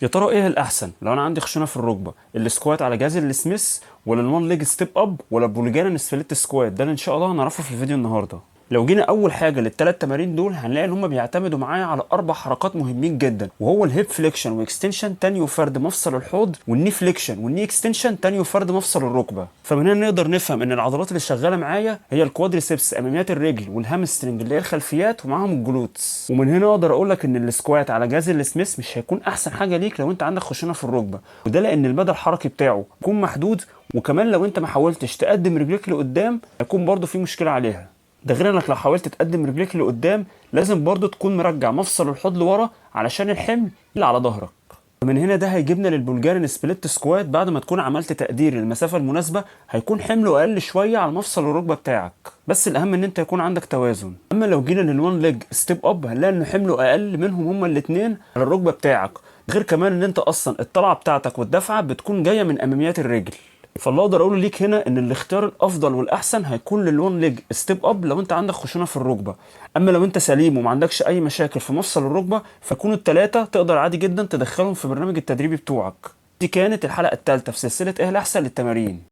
يا ترى ايه الاحسن لو انا عندي خشونه في الركبه؟ السكوات على جهاز السميث، ولا الوان ليج ستيب اب، ولا البوليجانا سبليت سكوات؟ ده اللي ان شاء الله هنعرفه في الفيديو النهارده. لو جينا اول حاجه للثلاث تمارين دول هنلاقي ان هم بيعتمدوا معايا على اربع حركات مهمين جدا، وهو الهيب فليكشن واكستنشن تاني وفرد مفصل الحوض، والني فليكشن والني اكستنشن تاني وفرد مفصل الركبه. فمن هنا نقدر نفهم ان العضلات اللي شغاله معايا هي الكوادريسبس اماميات الرجل، والهامسترنج اللي هي الخلفيات، ومعاهم الجلوتس. ومن هنا اقدر اقول لك ان السكوات على جهاز السميث مش هيكون احسن حاجه ليك لو انت عندك خشونه في الركبه، وده لان المدى الحركي بتاعه يكون محدود، وكمان لو انت ما حاولتش تقدم رجليك لقدام هيكون برضه في مشكله عليها. ده غير انك لو حاولت تقدم رجليك لقدام لازم برضو تكون مرجع مفصل الحوض لورا علشان الحمل اللي على ظهرك. من هنا ده هيجيبنا للبلجاريان سبليت سكوات. بعد ما تكون عملت تقدير للمسافه المناسبه هيكون حمله اقل شويه على مفصل الركبه بتاعك، بس الاهم ان انت يكون عندك توازن. اما لو جينا للوان ليج ستيب اب هنلاقي ان حمله اقل منهم هما الاثنين على الركبه بتاعك، غير كمان ان انت اصلا الطلعه بتاعتك والدفعه بتكون جايه من اماميات الرجل. فاللي اقدر اقوله ليك هنا ان الاختيار الافضل والاحسن هيكون للون ليج ستيب اب لو انت عندك خشونه في الركبه. اما لو انت سليم وما عندكش اي مشاكل في مفصل الركبه فيكونوا الثلاثه تقدر عادي جدا تدخلهم في برنامج التدريبي بتوعك. دي كانت الحلقه الثالثه في سلسله ايه الاحسن للتمارين.